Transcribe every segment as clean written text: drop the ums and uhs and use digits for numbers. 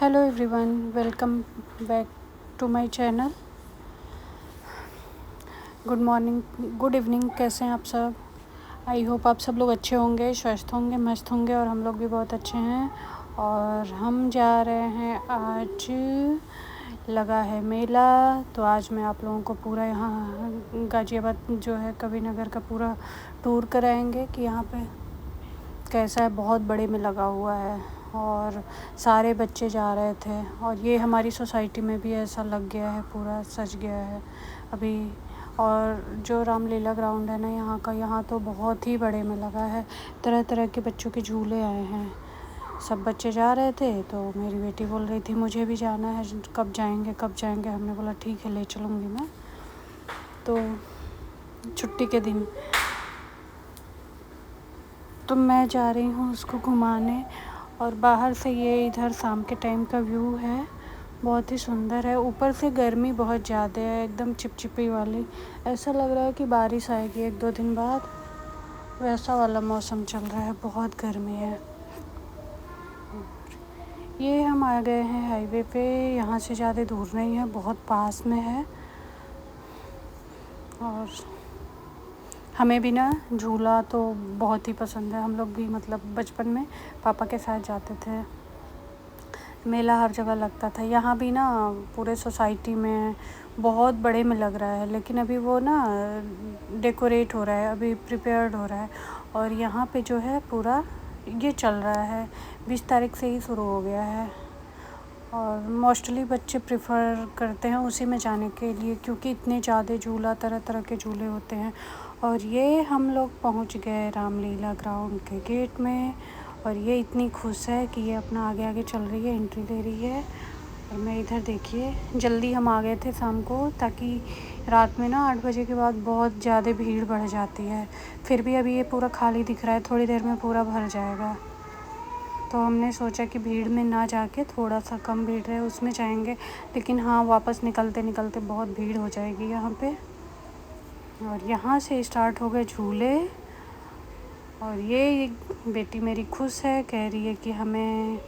Hello everyone, welcome back to my channel. Good morning, good evening. कैसे हैं आप सब? आई होप आप सब लोग अच्छे होंगे, स्वस्थ होंगे, मस्त होंगे और हम लोग भी बहुत अच्छे हैं। और हम जा रहे हैं, आज लगा है मेला। तो आज मैं आप लोगों को पूरा यहाँ गाज़ियाबाद जो है कवि नगर का पूरा टूर कराएंगे कि यहाँ पे कैसा है। बहुत बड़े में लगा हुआ है और सारे बच्चे जा रहे थे। और ये हमारी सोसाइटी में भी ऐसा लग गया है, पूरा सज गया है अभी। और जो रामलीला ग्राउंड है ना यहाँ तो बहुत ही बड़े में लगा है। तरह तरह के बच्चों के झूले आए हैं। सब बच्चे जा रहे थे तो मेरी बेटी बोल रही थी मुझे भी जाना है, कब जाएंगे। हमने बोला ठीक है, ले चलूँगी मैं। तो छुट्टी के दिन तो मैं जा रही हूँ उसको घुमाने। और बाहर से ये इधर शाम के टाइम का व्यू है, बहुत ही सुंदर है। ऊपर से गर्मी बहुत ज़्यादा है, एकदम चिपचिपी वाली। ऐसा लग रहा है कि बारिश आएगी 1-2 दिन बाद, वैसा वाला मौसम चल रहा है। बहुत गर्मी है। ये हम आ गए हैं हाईवे पे। यहाँ से ज़्यादा दूर नहीं है, बहुत पास में है। और हमें भी ना झूला तो बहुत ही पसंद है। हम लोग भी मतलब बचपन में पापा के साथ जाते थे। मेला हर जगह लगता था। यहाँ भी ना पूरे सोसाइटी में बहुत बड़े में लग रहा है, लेकिन अभी वो ना डेकोरेट हो रहा है, अभी प्रिपेयर्ड हो रहा है। और यहाँ पे जो है पूरा ये चल रहा है, 20 तारीख से ही शुरू हो गया है। और मोस्टली बच्चे प्रेफर करते हैं उसी में जाने के लिए, क्योंकि इतने ज़्यादा झूला, तरह तरह के झूले होते हैं। और ये हम लोग पहुँच गए रामलीला ग्राउंड के गेट में। और ये इतनी खुश है कि ये अपना आगे आगे चल रही है, एंट्री ले रही है। और मैं इधर देखिए, जल्दी हम आ गए थे शाम को, ताकि रात में ना 8 बजे के बाद बहुत ज़्यादा भीड़ बढ़ जाती है। फिर भी अभी ये पूरा खाली दिख रहा है, थोड़ी देर में पूरा भर जाएगा। तो हमने सोचा कि भीड़ में ना जाके थोड़ा सा कम भीड़ रहे उसमें जाएंगे। लेकिन हाँ, वापस निकलते निकलते बहुत भीड़ हो जाएगी यहाँ पे। और यहाँ से स्टार्ट हो गए झूले। और ये बेटी मेरी खुश है, कह रही है कि हमें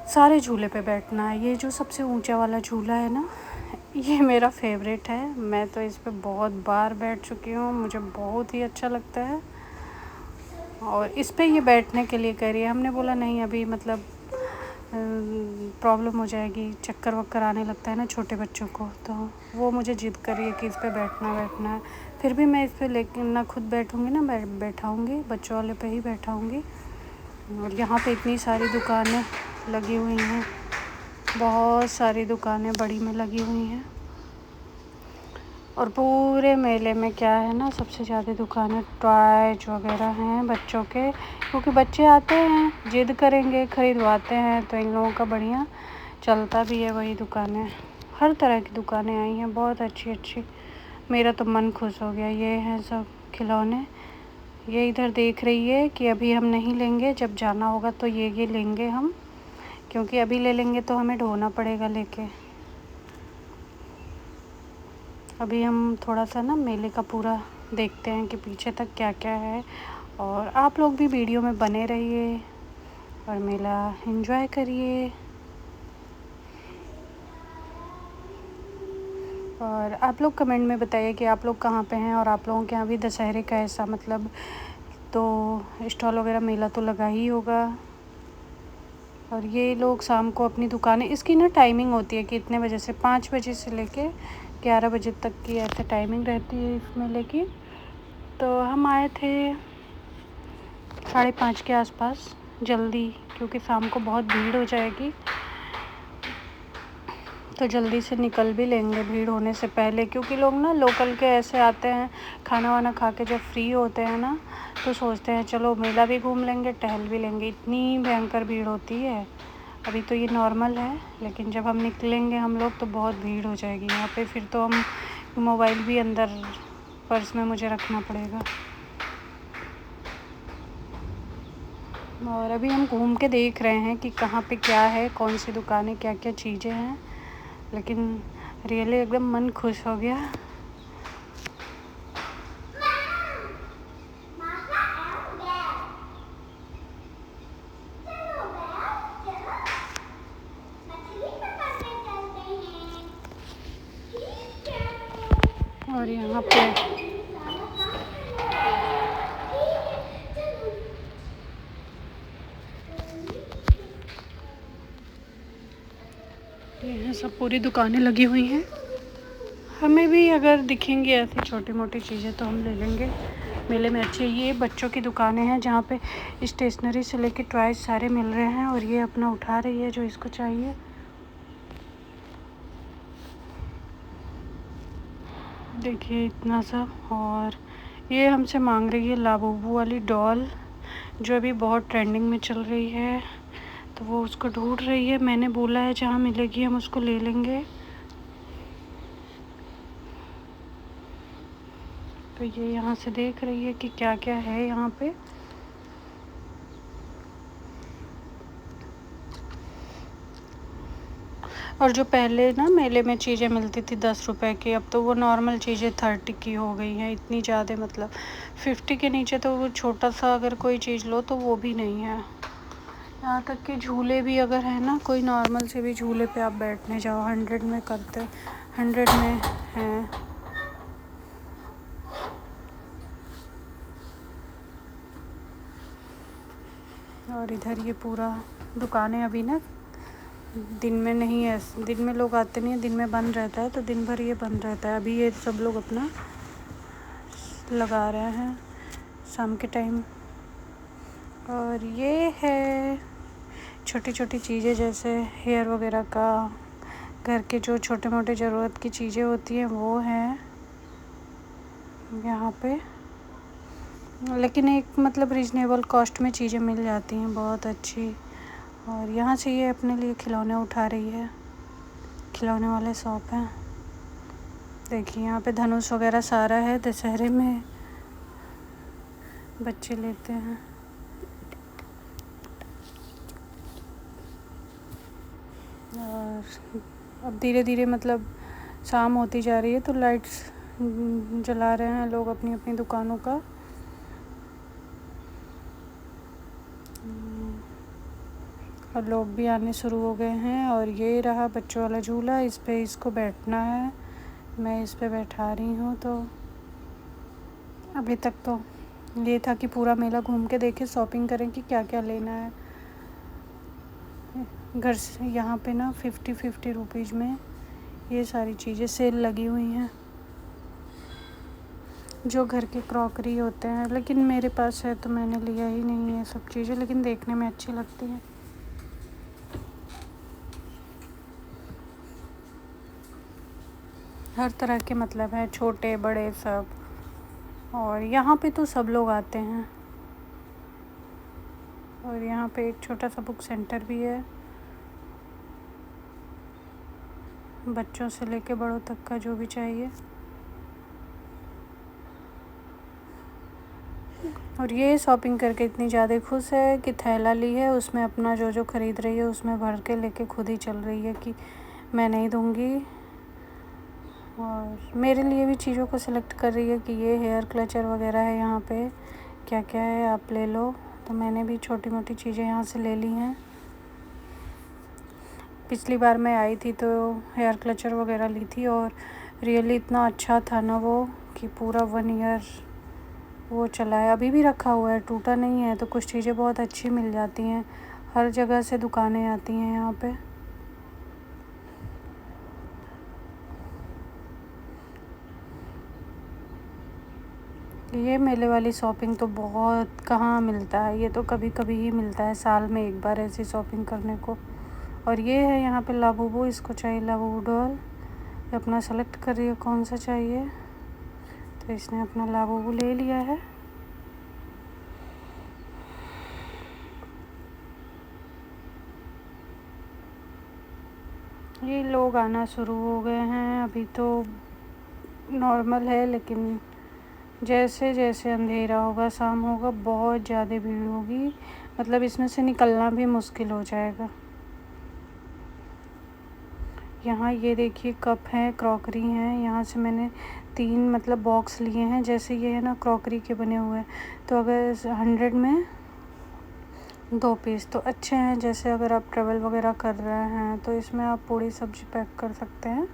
सारे झूले पे बैठना है। ये जो सबसे ऊंचा वाला झूला है ना, ये मेरा फेवरेट है। मैं तो इस पे बहुत बार बैठ चुकी हूँ, मुझे बहुत ही अच्छा लगता है। और इस पे ये बैठने के लिए कह रही है। हमने बोला नहीं, अभी मतलब प्रॉब्लम हो जाएगी, चक्कर वक्कर आने लगता है ना छोटे बच्चों को। तो वो मुझे ज़िद कर रही है कि इस पे बैठना है। फिर भी मैं इस पे लेकिन ना खुद बैठूँगी ना, मैं बैठाऊँगी, बच्चों वाले पे ही बैठाऊँगी। और यहाँ पे इतनी सारी दुकानें लगी हुई हैं, बहुत सारी दुकानें बड़ी में लगी हुई हैं। और पूरे मेले में क्या है ना, सबसे ज़्यादा दुकानें टॉयज वगैरह हैं बच्चों के, क्योंकि बच्चे आते हैं, ज़िद करेंगे, ख़रीदवाते हैं। तो इन लोगों का बढ़िया चलता भी है वही दुकानें। हर तरह की दुकानें आई हैं, बहुत अच्छी अच्छी। मेरा तो मन खुश हो गया। ये हैं सब खिलौने। ये इधर देख रही है कि अभी हम नहीं लेंगे, जब जाना होगा तो ये लेंगे हम, क्योंकि अभी ले लेंगे तो हमें ढोना पड़ेगा लेके। अभी हम थोड़ा सा ना मेले का पूरा देखते हैं कि पीछे तक क्या क्या है। और आप लोग भी वीडियो में बने रहिए और मेला एंजॉय करिए। और आप लोग कमेंट में बताइए कि आप लोग कहाँ पे हैं और आप लोगों के यहाँ भी दशहरे का ऐसा मतलब तो स्टॉल वगैरह मेला तो लगा ही होगा। और ये लोग शाम को अपनी दुकानें, इसकी ना टाइमिंग होती है कि इतने बजे से 5 बजे से लेके 11 बजे तक की ऐसे टाइमिंग रहती है इस मेले की। तो हम आए थे 5:30 के आसपास, जल्दी, क्योंकि शाम को बहुत भीड़ हो जाएगी। तो जल्दी से निकल भी लेंगे भीड़ होने से पहले, क्योंकि लोग ना लोकल के ऐसे आते हैं, खाना वाना खा के जब फ्री होते हैं ना, तो सोचते हैं चलो मेला भी घूम लेंगे, टहल भी लेंगे। इतनी भयंकर भीड़ होती है। अभी तो ये नॉर्मल है, लेकिन जब हम निकलेंगे हम लोग तो बहुत भीड़ हो जाएगी यहाँ पे। फिर तो हम मोबाइल भी अंदर पर्स में मुझे रखना पड़ेगा। और अभी हम घूम के देख रहे हैं कि कहाँ पे क्या है, कौन सी दुकानें, क्या क्या चीज़ें हैं। लेकिन रियली एकदम मन खुश हो गया। और यहाँ पे ये सब पूरी दुकानें लगी हुई हैं। हमें भी अगर दिखेंगी ऐसी छोटी मोटी चीज़ें तो हम ले लेंगे। मेले में अच्छे ये बच्चों की दुकानें हैं जहाँ पे स्टेशनरी से लेके टॉयज सारे मिल रहे हैं। और ये अपना उठा रही है जो इसको चाहिए। देखिए इतना सा। और ये हमसे मांग रही है लाबूबू वाली डॉल जो अभी बहुत ट्रेंडिंग में चल रही है, तो वो उसको ढूंढ रही है। मैंने बोला है जहाँ मिलेगी हम उसको ले लेंगे। तो ये यहाँ से देख रही है कि क्या क्या है यहाँ पे। और जो पहले ना मेले में चीज़ें मिलती थी 10 रुपए की, अब तो वो नॉर्मल चीज़ें 30 की हो गई हैं। इतनी ज़्यादा मतलब 50 के नीचे तो वो छोटा सा अगर कोई चीज़ लो तो वो भी नहीं है। यहाँ तक कि झूले भी अगर है ना, कोई नॉर्मल से भी झूले पे आप बैठने जाओ 100 में करते, 100 में हैं। और इधर ये पूरा दुकानें अभी ना दिन में नहीं है, दिन में लोग आते नहीं है, दिन में बंद रहता है तो दिन भर ये बंद रहता है। अभी ये सब लोग अपना लगा रहे हैं शाम के टाइम। और ये है छोटी छोटी चीज़ें जैसे हेयर वगैरह का, घर के जो छोटे मोटे ज़रूरत की चीज़ें होती हैं वो हैं यहाँ पे। लेकिन एक मतलब रीज़नेबल कॉस्ट में चीज़ें मिल जाती हैं बहुत अच्छी। और यहाँ से ये अपने लिए खिलौने उठा रही है, खिलौने वाले शॉप हैं। देखिए यहाँ पे धनुष वगैरह सारा है, दशहरे में बच्चे लेते हैं। और अब धीरे धीरे मतलब शाम होती जा रही है तो लाइट्स जला रहे हैं लोग अपनी अपनी दुकानों का। और लोग भी आने शुरू हो गए हैं। और ये रहा बच्चों वाला झूला, इस पे इसको बैठना है, मैं इस पे बैठा रही हूँ। तो अभी तक तो ये था कि पूरा मेला घूम के देखें, शॉपिंग करें कि क्या क्या लेना है। घर से यहाँ पे ना 50 रुपीज़ में ये सारी चीज़ें सेल लगी हुई हैं जो घर के क्रॉकरी होते हैं। लेकिन मेरे पास है तो मैंने लिया ही नहीं है सब चीज़ें, लेकिन देखने में अच्छी लगती हैं। हर तरह के मतलब है, छोटे बड़े सब। और यहाँ पे तो सब लोग आते हैं। और यहाँ पे एक छोटा सा बुक सेंटर भी है, बच्चों से लेके बड़ों तक का जो भी चाहिए। और ये शॉपिंग करके इतनी ज़्यादा खुश है कि थैला ली है, उसमें अपना जो जो ख़रीद रही है उसमें भर के लेके खुद ही चल रही है कि मैं नहीं दूँगी। और मेरे लिए भी चीज़ों को सिलेक्ट कर रही है कि ये हेयर क्लचर वगैरह है, यहाँ पे क्या क्या है आप ले लो। तो मैंने भी छोटी मोटी चीज़ें यहाँ से ले ली हैं। पिछली बार मैं आई थी तो हेयर क्लचर वगैरह ली थी और रियली इतना अच्छा था ना वो कि पूरा 1 ईयर वो चला है, अभी भी रखा हुआ है, टूटा नहीं है। तो कुछ चीज़ें बहुत अच्छी मिल जाती हैं, हर जगह से दुकानें आती हैं यहाँ पे। ये मेले वाली शॉपिंग तो बहुत कहाँ मिलता है, ये तो कभी कभी ही मिलता है, साल में एक बार ऐसी शॉपिंग करने को। और ये है यहाँ पे लाबूबू, इसको चाहिए लाबूबू डॉल, अपना सेलेक्ट कर रही है कौन सा चाहिए। तो इसने अपना लाबूबू ले लिया है। ये लोग आना शुरू हो गए हैं, अभी तो नॉर्मल है, लेकिन जैसे जैसे अंधेरा होगा, शाम होगा, बहुत ज़्यादा भीड़ होगी। मतलब इसमें से निकलना भी मुश्किल हो जाएगा। यहाँ ये देखिए कप हैं, क्रॉकरी हैं। यहाँ से मैंने 3 मतलब बॉक्स लिए हैं। जैसे ये है ना क्रॉकरी के बने हुए हैं, तो अगर 100 में 2 पीस तो अच्छे हैं। जैसे अगर आप ट्रैवल वगैरह कर रहे हैं तो इसमें आप पूरी सब्ज़ी पैक कर सकते हैं।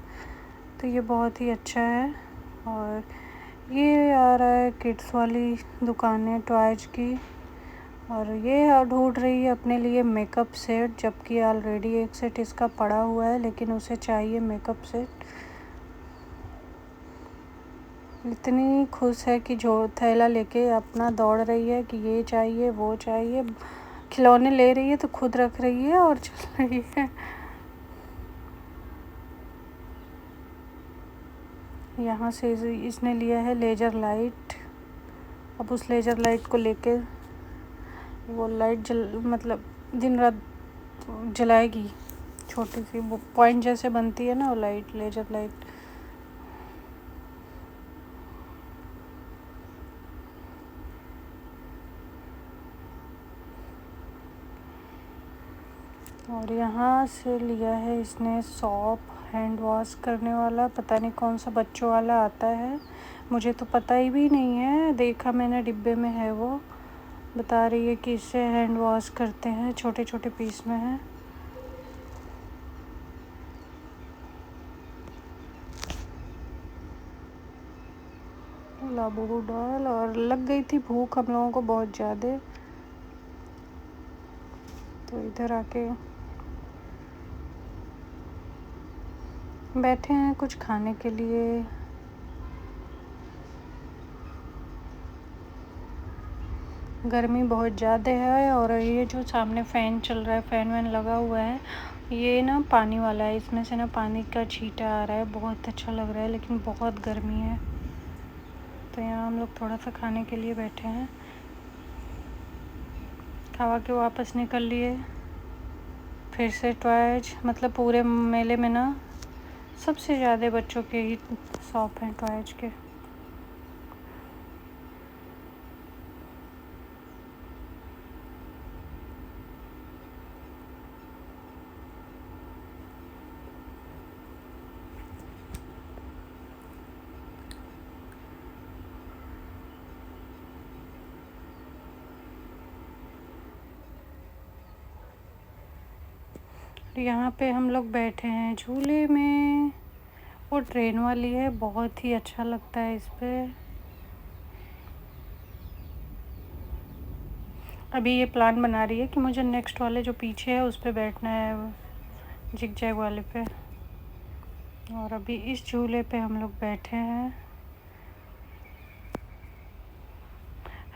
तो ये बहुत ही अच्छा है। और ये आ रहा है किड्स वाली दुकान है टॉयज की। और ये ढूंढ रही है अपने लिए मेकअप सेट, जबकि ऑलरेडी एक सेट इसका पड़ा हुआ है, लेकिन उसे चाहिए मेकअप सेट। इतनी खुश है कि जो थैला लेके अपना दौड़ रही है कि ये चाहिए वो चाहिए। खिलौने ले रही है तो खुद रख रही है और चल रही है। यहाँ से इसने लिया है लेज़र लाइट। अब उस लेज़र लाइट को लेके वो लाइट मतलब दिन रात जलाएगी। छोटी सी वो पॉइंट जैसे बनती है ना वो लाइट, लेज़र लाइट। और यहाँ से लिया है इसने सॉप, हैंड वॉश करने वाला। पता नहीं कौन सा बच्चों वाला आता है, मुझे तो पता ही भी नहीं है। देखा मैंने डिब्बे में है वो। बता रही है कि इससे हैंड वॉश करते हैं, छोटे छोटे पीस में है। लाबू डाल। और लग गई थी भूख हम लोगों को बहुत ज़्यादा, तो इधर आके बैठे हैं कुछ खाने के लिए। गर्मी बहुत ज़्यादा है। और ये जो सामने फ़ैन चल रहा है, फ़ैन वैन लगा हुआ है, ये ना पानी वाला है। इसमें से ना पानी का छींटा आ रहा है, बहुत अच्छा लग रहा है, लेकिन बहुत गर्मी है। तो यहाँ हम लोग थोड़ा सा खाने के लिए बैठे हैं। खा के वापस निकल लिए। फिर से टॉयज, मतलब पूरे मेले में ना सबसे ज़्यादा बच्चों के ही शॉप हैं टॉयज के। यहाँ पे हम लोग बैठे हैं झूले में। वो ट्रेन वाली है, बहुत ही अच्छा लगता है इस पे। अभी ये प्लान बना रही है कि मुझे नेक्स्ट वाले जो पीछे है उस पे बैठना है, जिग जैग वाले पे। और अभी इस झूले पे हम लोग बैठे हैं।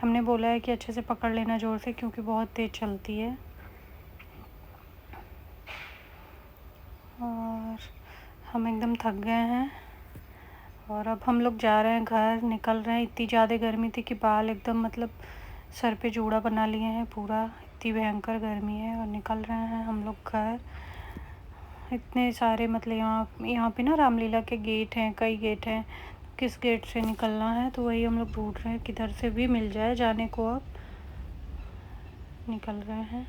हमने बोला है कि अच्छे से पकड़ लेना ज़ोर से, क्योंकि बहुत तेज़ चलती है। और हम एकदम थक गए हैं और अब हम लोग जा रहे हैं घर, निकल रहे हैं। इतनी ज़्यादा गर्मी थी कि बाल एकदम मतलब सर पे जूड़ा बना लिए हैं पूरा, इतनी भयंकर गर्मी है। और निकल रहे हैं हम लोग घर। इतने सारे मतलब यहाँ पे ना रामलीला के गेट हैं, कई गेट हैं। किस गेट से निकलना है तो वही हम लोग ढूंढ रहे हैं, किधर से भी मिल जाए जाने को। अब निकल रहे हैं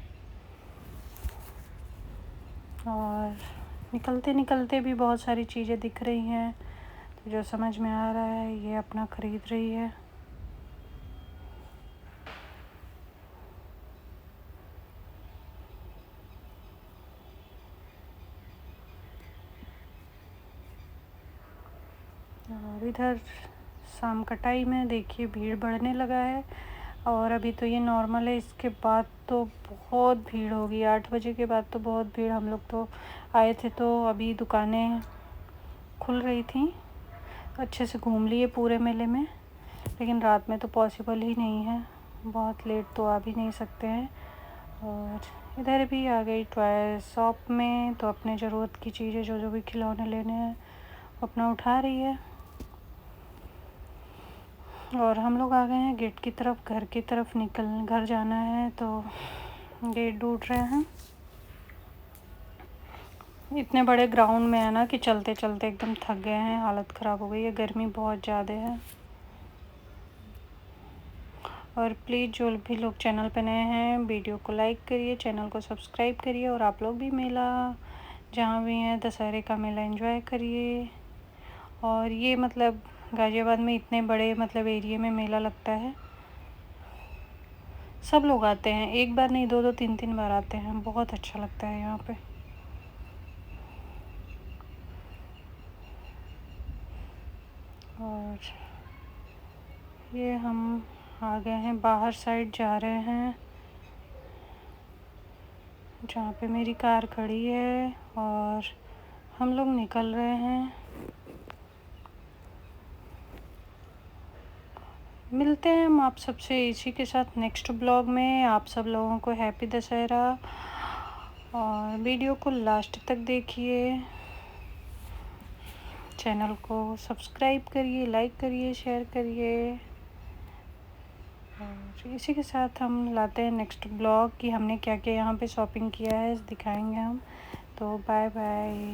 और निकलते निकलते भी बहुत सारी चीज़ें दिख रही हैं, तो जो समझ में आ रहा है ये अपना ख़रीद रही है। और इधर शाम का टाइम है, देखिए भीड़ बढ़ने लगा है। और अभी तो ये नॉर्मल है, इसके बाद तो बहुत भीड़ होगी। 8 बजे के बाद तो बहुत भीड़। हम लोग तो आए थे तो अभी दुकानें खुल रही थी, अच्छे से घूम लिए पूरे मेले में। लेकिन रात में तो पॉसिबल ही नहीं है, बहुत लेट तो आ भी नहीं सकते हैं। और इधर भी आ गई टॉय शॉप में, तो अपने ज़रूरत की चीज़ें जो जो भी खिलौने लेने हैं अपना उठा रही है। और हम लोग आ गए हैं गेट की तरफ, घर की तरफ घर जाना है, तो गेट ढूंढ रहे हैं। इतने बड़े ग्राउंड में है ना कि चलते चलते एकदम थक गए हैं, हालत ख़राब हो गई है, गर्मी बहुत ज़्यादा है। और प्लीज़ जो भी लोग चैनल पे नए हैं, वीडियो को लाइक करिए, चैनल को सब्सक्राइब करिए। और आप लोग भी मेला जहाँ भी हैं, दशहरे का मेला एंजॉय करिए। और ये मतलब गाज़ियाबाद में इतने बड़े मतलब एरिया में मेला लगता है, सब लोग आते हैं, एक बार नहीं 2-2 3-3 बार आते हैं। बहुत अच्छा लगता है यहाँ पे। और ये हम आ गए हैं, बाहर साइड जा रहे हैं जहाँ पे मेरी कार खड़ी है और हम लोग निकल रहे हैं। मिलते हैं हम आप सबसे इसी के साथ नेक्स्ट ब्लॉग में। आप सब लोगों को हैप्पी दशहरा और वीडियो को लास्ट तक देखिए, चैनल को सब्सक्राइब करिए, लाइक करिए, शेयर करिए। और इसी के साथ हम लाते हैं नेक्स्ट ब्लॉग कि हमने क्या क्या यहाँ पे शॉपिंग किया है, दिखाएंगे हम। तो बाय बाय।